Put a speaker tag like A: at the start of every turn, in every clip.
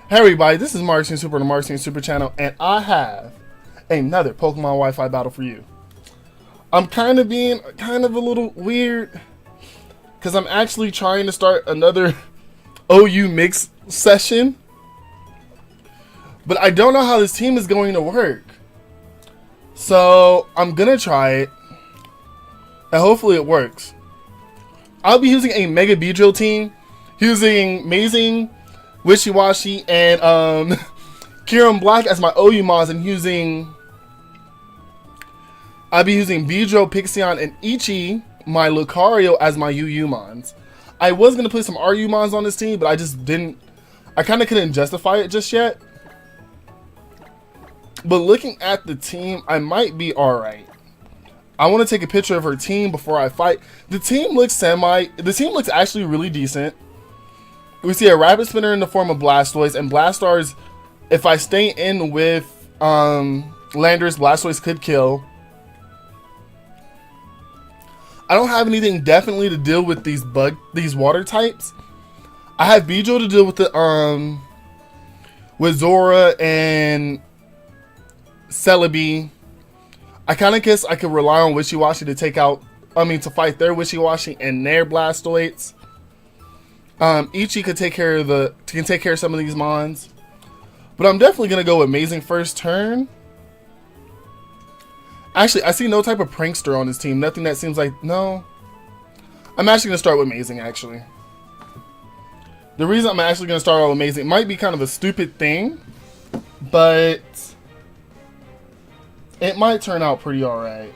A: Hey everybody, this is Marz Super on the Marz Super channel, and I have another Pokemon Wi-Fi battle for you. I'm kind of being a little weird because I'm actually trying to start another OU mix session, but I don't know how this team is going to work. So I'm gonna try it, and hopefully it works. I'll be using a Mega BEEDRILL team, using Amazing, Wishy-Washy, and Kieran Black as my OU mods, and I'll be using BEEDRILL, Pixion, and Ichi, my Lucario, as my UU mods. I was going to put some RU mods on this team, but I kind of couldn't justify it just yet. But looking at the team, I might be alright. I want to take a picture of her team before I fight. The team looks actually really decent. We see a Rapid Spinner in the form of Blastoise, and Blastars, if I stay in with Landorus, Blastoise could kill. I don't have anything definitely to deal with these water types. I have BEEDRILL to deal with the with Zora and Celebi. I kind of guess I could rely on Wishy-Washy to to fight their Wishy-Washy and their Blastoids. Ichi could take care of some of these mons, but I'm definitely gonna go with Amazing first turn. Actually, I see no type of prankster on this team. Nothing that seems like no. I'm actually gonna start with Amazing. Actually, the reason I'm actually gonna start with Amazing might be kind of a stupid thing, but it might turn out pretty alright.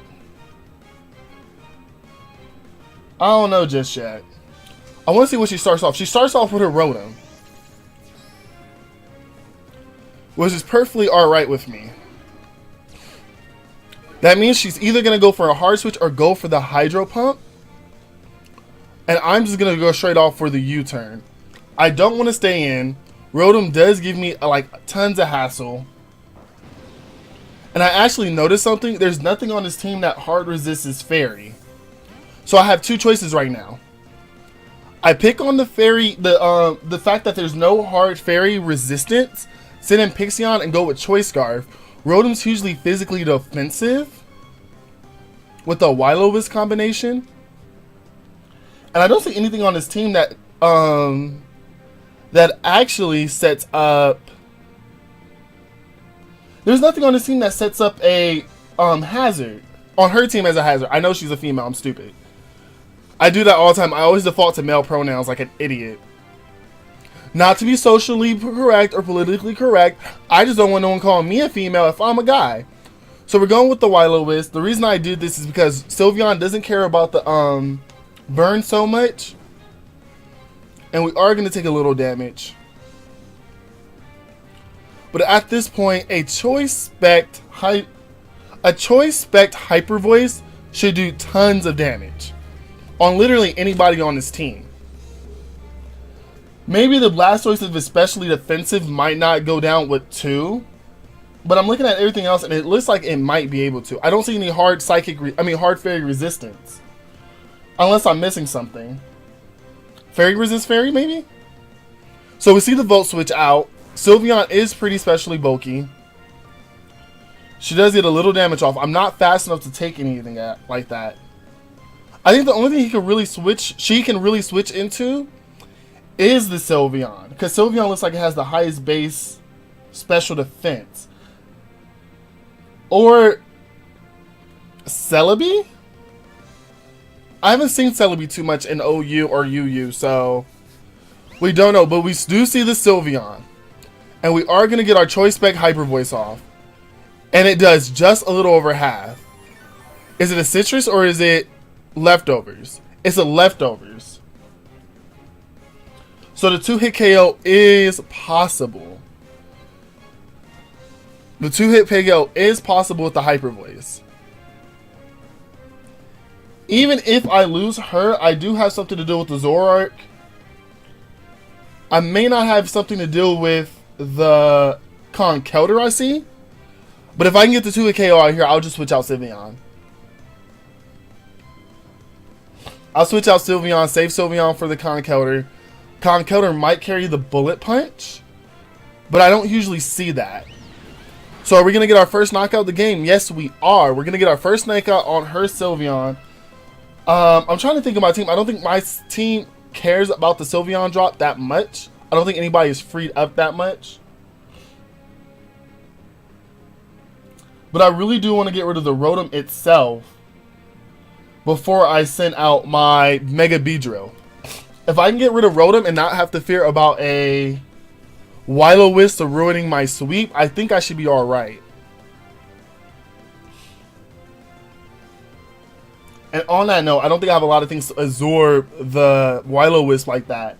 A: I don't know just yet. I want to see what she starts off. She starts off with her Rotom, which is perfectly alright with me. That means she's either going to go for a hard switch or go for the Hydro Pump. And I'm just going to go straight off for the U-turn. I don't want to stay in. Rotom does give me like tons of hassle. And I actually noticed something. There's nothing on this team that hard resists Fairy. So I have two choices right now. I pick on the Fairy, the fact that there's no hard Fairy resistance, send in Pixion and go with Choice Scarf. Rotom's hugely physically defensive with the Will-O-Wisp combination. And I don't see anything on this team that that actually sets up. There's nothing on this team that sets up a hazard. On her team as a hazard. I know she's a female, I'm stupid. I do that all the time. I always default to male pronouns like an idiot. Not to be socially correct or politically correct. I just don't want no one calling me a female if I'm a guy. So we're going with the Will-O-Wisp. The reason I do this is because Sylveon doesn't care about the burn so much. And we are going to take a little damage. But at this point, a Choice Spect Hyper Voice should do tons of damage on literally anybody on this team. Maybe the Blastoise, if especially defensive, might not go down with 2. But I'm looking at everything else and it looks like it might be able to. I don't see any hard hard Fairy resistance. Unless I'm missing something. Fairy resist Fairy, maybe? So we see the Volt Switch out. Sylveon is pretty specially bulky. She does get a little damage off. I'm not fast enough to take anything like that. I think the only thing she can really switch into is the Sylveon. Because Sylveon looks like it has the highest base special defense. Or Celebi? I haven't seen Celebi too much in OU or UU, so we don't know. But we do see the Sylveon. And we are going to get our Choice Spec Hyper Voice off. And it does just a little over half. Is it a Citrus or is it leftovers? It's a leftovers. So the 2-hit KO is possible. The 2-hit KO is possible with the Hyper Voice. Even if I lose her, I do have something to do with the Zoroark. I may not have something to deal with the Conkeldurr I see. But if I can get the 2-hit KO out here, I'll just switch out Sylveon. I'll switch out Sylveon, save Sylveon for the Conkeldurr. Conkeldurr might carry the Bullet Punch, but I don't usually see that. So are we going to get our first knockout of the game? Yes, we are. We're going to get our first knockout on her Sylveon. I'm trying to think of my team. I don't think my team cares about the Sylveon drop that much. I don't think anybody is freed up that much. But I really do want to get rid of the Rotom itself before I send out my Mega BEEDRILL. If I can get rid of Rotom and not have to fear about a Will-O-Wisp ruining my sweep, I think I should be alright. And on that note, I don't think I have a lot of things to absorb the Will-O-Wisp like that.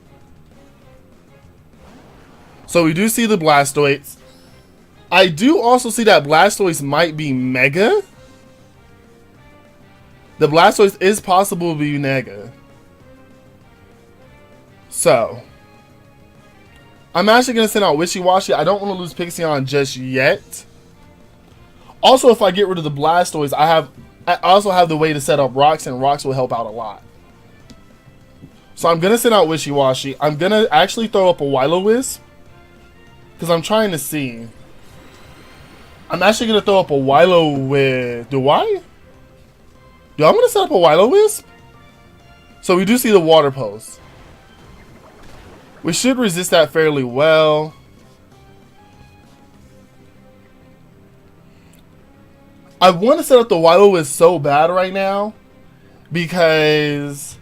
A: So we do see the Blastoise. I do also see that Blastoise might be Mega. The Blastoise is possible to be Mega. So I'm actually going to send out Wishy-Washy. I don't want to lose Pixion just yet. Also, if I get rid of the Blastoise, I also have the way to set up Rocks, and Rocks will help out a lot. So I'm going to send out Wishy-Washy. I'm going to actually throw up a Will-O-Wisp, because I'm trying to see. I'm actually going to throw up a Will-O-Wisp. Do I want to set up a Will-O-Wisp? So we do see the Water Pulse. We should resist that fairly well. I want to set up the Will-O-Wisp so bad right now because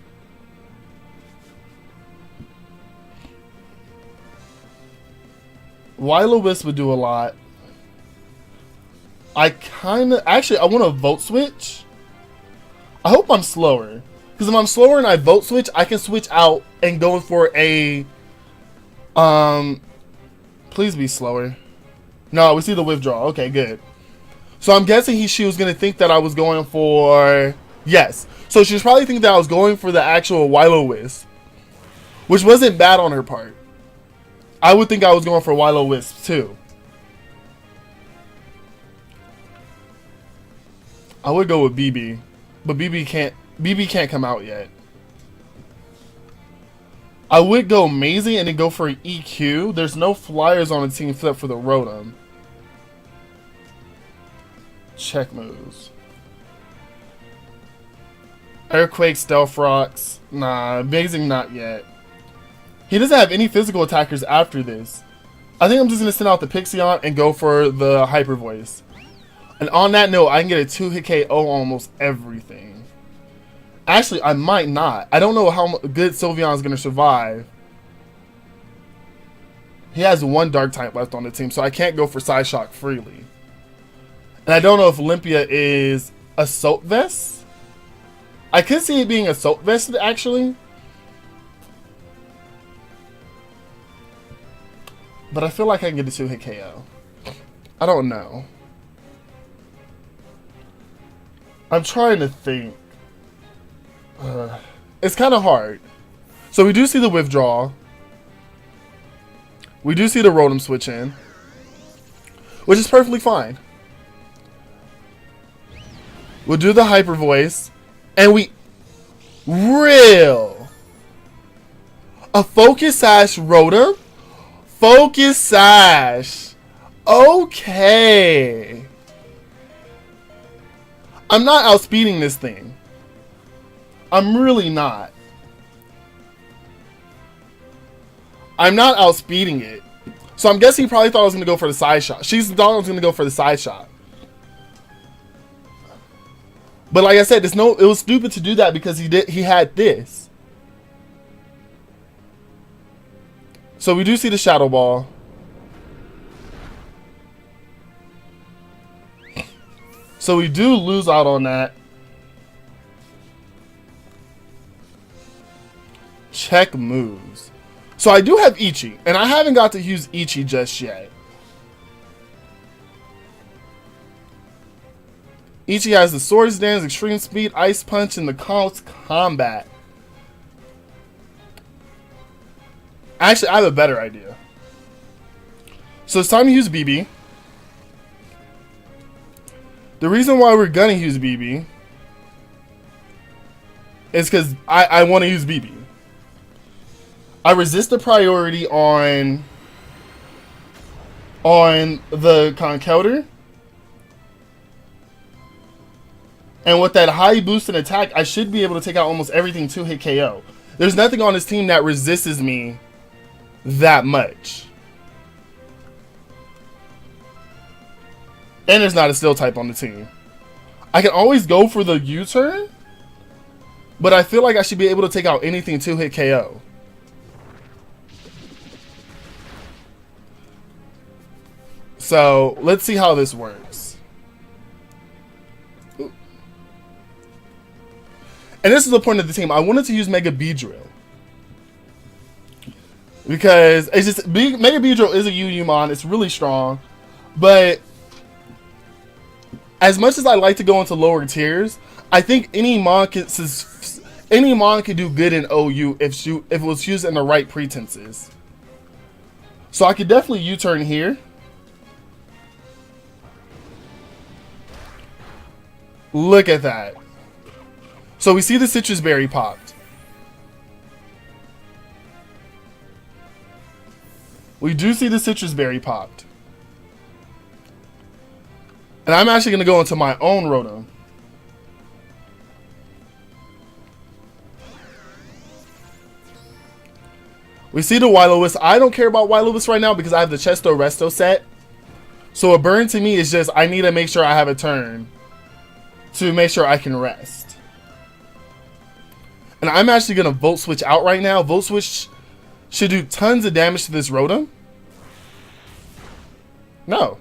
A: Will-O-Wisp would do a lot. I want to Volt Switch. I hope I'm slower, because if I'm slower and I Volt Switch, I can switch out and go for a please be slower. No, we see the withdrawal. Okay, good. So I'm guessing she was going to think that I was going for... Yes. So she was probably thinking that I was going for the actual Will-O-Wisp, which wasn't bad on her part. I would think I was going for Will-O-Wisp too. I would go with BB, but BB can't come out yet. I would go Maisie and then go for an EQ. There's no flyers on the team except for the Rotom. Check moves. Earthquake, Stealth Rocks. Nah, Amazing not yet. He doesn't have any physical attackers after this. I think I'm just going to send out the Pixion and go for the Hyper Voice. And on that note, I can get a 2-hit KO on almost everything. Actually, I might not. I don't know how good Sylveon is going to survive. He has one Dark type left on the team, so I can't go for Side Shock freely. And I don't know if Olympia is Assault Vest. I could see it being Assault Vested, actually. But I feel like I can get a 2-hit KO. I don't know. I'm trying to think. It's kind of hard. So we do see the withdrawal. We do see the Rotom switch in, which is perfectly fine. We'll do the Hyper Voice, and we a Focus Sash Rotom. Focus Sash. Okay. I'm not outspeeding this thing. I'm really not. I'm not outspeeding it. So I'm guessing he probably thought I was going to go for the side shot. She thought I was going to go for the side shot. But like I said, it was stupid to do that because he had this. So we do see the Shadow Ball. So we do lose out on that. Check moves. So I do have Ichi, and I haven't got to use Ichi just yet. Ichi has the Swords Dance, Extreme Speed, Ice Punch, and the Close Combat. Actually, I have a better idea. So it's time to use BB. The reason why we're gonna use BB is because I want to use BB. I resist the priority on on the Conkelder. And with that high boost in attack, I should be able to take out almost everything 2-hit KO. There's nothing on this team that resists me that much. And there's not a steel type on the team. I can always go for the U-turn, but I feel like I should be able to take out anything 2-hit KO. So let's see how this works. Ooh. And this is the point of the team. I wanted to use Mega BEEDRILL, because it's just Mega BEEDRILL is a UU mon. It's really strong, but as much as I like to go into lower tiers, I think any mon can do good in OU if it was used in the right pretenses. So I could definitely U-turn here. Look at that. So we see the citrus berry popped. We do see the citrus berry popped. And I'm actually going to go into my own Rotom. We see the Will-O-Wisp. I don't care about Will-O-Wisp right now because I have the Chesto Resto set. So a burn to me is just, I need to make sure I have a turn to make sure I can rest. And I'm actually going to Volt Switch out right now. Volt Switch should do tons of damage to this Rotom. No.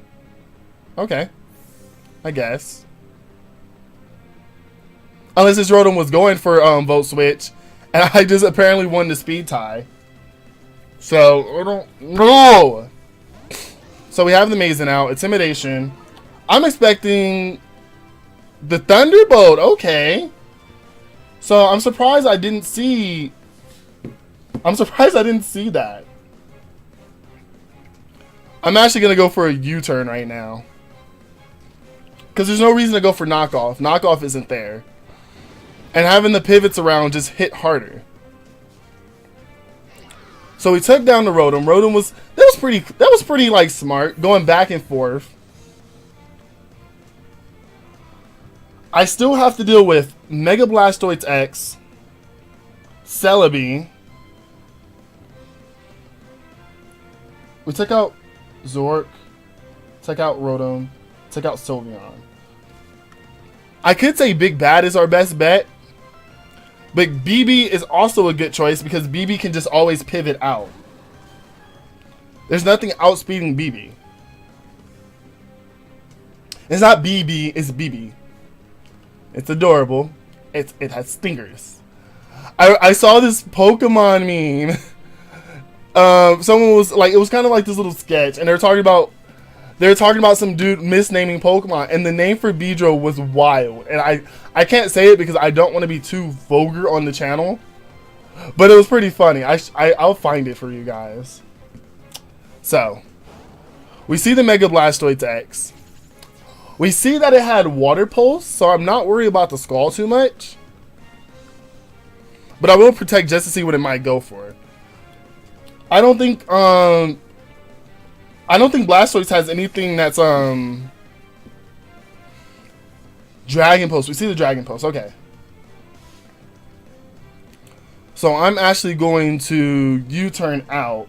A: Okay. I guess. Unless this Rotom was going for Volt Switch, and I just apparently won the speed tie. So, I don't know. So we have the Mazen out. Intimidation. I'm expecting the Thunderbolt. Okay. So I'm surprised I didn't see that. I'm actually going to go for a U-turn right now, because there's no reason to go for knockoff. Knockoff isn't there. And having the pivots around just hit harder. So we took down the Rotom. Rotom was pretty like smart, going back and forth. I still have to deal with Mega Blastoise X, Celebi. We took out Zork, took out Rotom, took out Sylveon. I could say Big Bad is our best bet, but BB is also a good choice because BB can just always pivot out. There's nothing outspeeding BB. It's not BB, it's BB. It's adorable. It has stingers. I saw this Pokemon meme. Someone was like, it was kind of like this little sketch, and they were talking about some dude misnaming Pokemon, and the name for BEEDRILL was wild. And I can't say it because I don't want to be too vulgar on the channel, but it was pretty funny. I'll find it for you guys. So we see the Mega Blastoise X. We see that it had Water Pulse, so I'm not worried about the Scald too much. But I will protect just to see what it might go for. I don't think Blastoise has anything that's Dragon Pulse. We see the Dragon Pulse. Okay. So I'm actually going to U-turn out.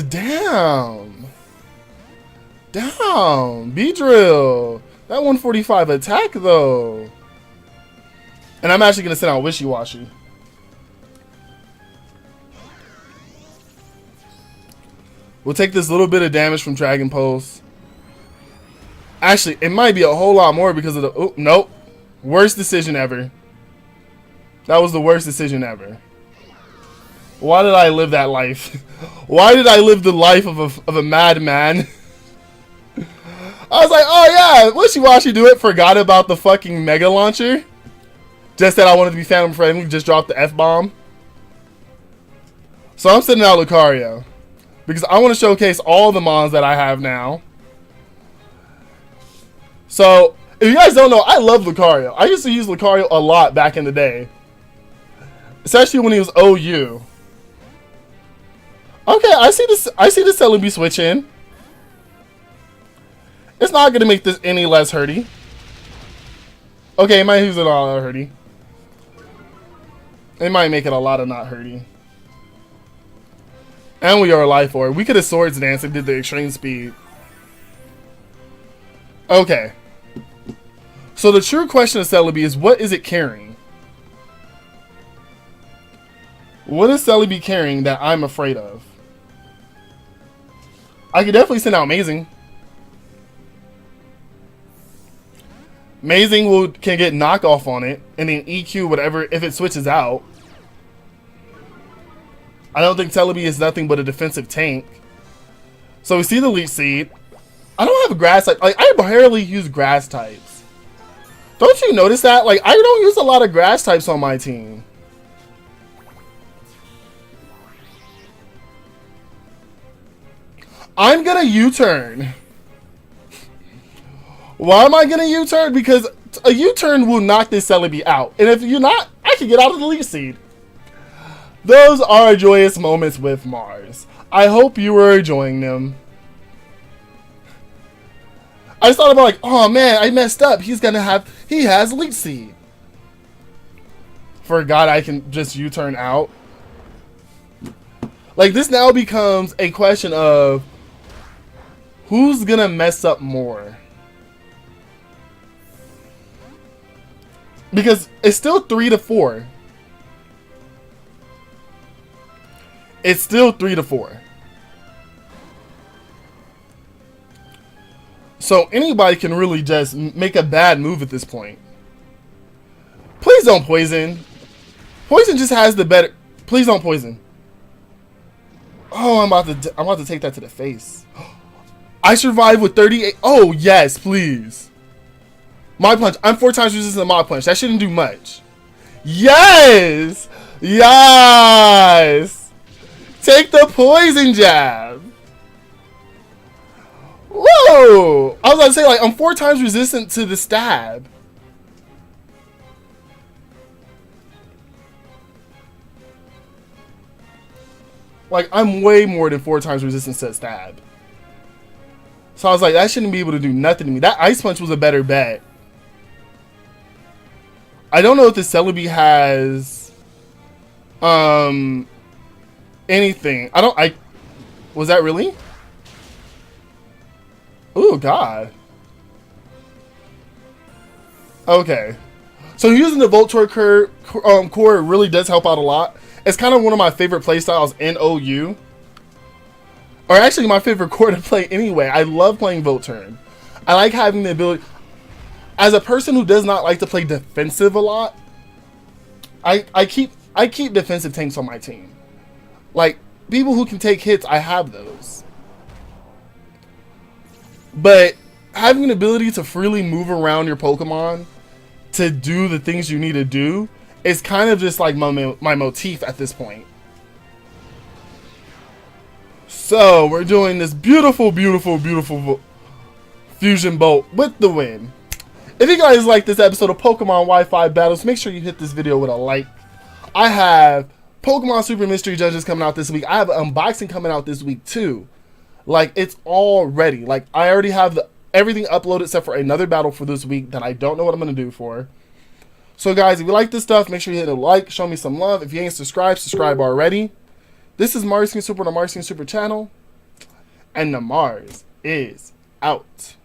A: Damn. BEEDRILL. That 145 attack though. And I'm actually going to send out Wishy-Washy. We'll take this little bit of damage from Dragon Pulse. Actually, it might be a whole lot more because of the... Oh, nope. Worst decision ever. That was the worst decision ever. Why did I live that life? Why did I live the life of a madman? I was like, oh yeah, Wishy-Washy do it. Forgot about the fucking Mega Launcher. Just that I wanted to be family friendly. Just dropped the F-bomb. So I'm sending out Lucario, because I want to showcase all the mons that I have now. So, if you guys don't know, I love Lucario. I used to use Lucario a lot back in the day. Especially when he was OU. Okay, I see this. I see the Celebi switch in. It's not gonna make this any less hurty. Okay, it might use it all hurty. It might make it a lot of not hurty. And we are a life orb. We could have swords dance and did the extreme speed. Okay. So the true question of Celebi is, what is it carrying? What is Celebi carrying that I'm afraid of? I could definitely send out Amazing. Amazing can get knockoff on it, and then EQ whatever if it switches out. I don't think Celebi is nothing but a defensive tank. So we see the Leech Seed. I don't have a grass type. Like, I barely use grass types. Don't you notice that? Like, I don't use a lot of grass types on my team. I'm gonna U-turn. Why am I gonna U-turn? Because a U-turn will knock this Celebi out. And if you're not, I can get out of the Leech Seed. Those are joyous moments with Marz. I hope you were enjoying them. I just thought about like, oh man, I messed up. He has Leech Seed. Forgot I can just U-turn out. Like, this now becomes a question of who's gonna mess up more. Because it's still 3-4. It's still 3-4. So anybody can really just make a bad move at this point. Please don't poison. Poison just has the better. Please don't poison. Oh, I'm about to take that to the face. I survived with 38. Oh yes, please. Mod Punch. I'm 4 times resistant to Mod Punch. That shouldn't do much. Yes! Yes! Take the poison jab! Whoa! I was about to say, like, I'm 4 times resistant to the stab. Like, I'm way more than 4 times resistant to the stab. So I was like, that shouldn't be able to do nothing to me. That Ice Punch was a better bet. I don't know if the Celebi has anything. Was that really? Oh god. Okay. So using the Voltorb core really does help out a lot. It's kind of one of my favorite playstyles in OU. Or actually my favorite core to play anyway. I love playing Voltorb. I like having the ability. As a person who does not like to play defensive a lot, I keep defensive tanks on my team. Like, people who can take hits, I have those. But having an ability to freely move around your Pokemon to do the things you need to do is kind of just like my motif at this point. So we're doing this beautiful, beautiful, beautiful Fusion Bolt with the win. If you guys like this episode of Pokemon Wi-Fi Battles, make sure you hit this video with a like. I have Pokemon Super Mystery Judges coming out this week. I have an unboxing coming out this week too. Like, it's all ready. Like, I already have everything uploaded except for another battle for this week that I don't know what I'm going to do for. So guys, if you like this stuff, make sure you hit a like, show me some love. If you ain't subscribed, subscribe already. This is Marz King Super on the Marz King Super channel. And the Marz is out.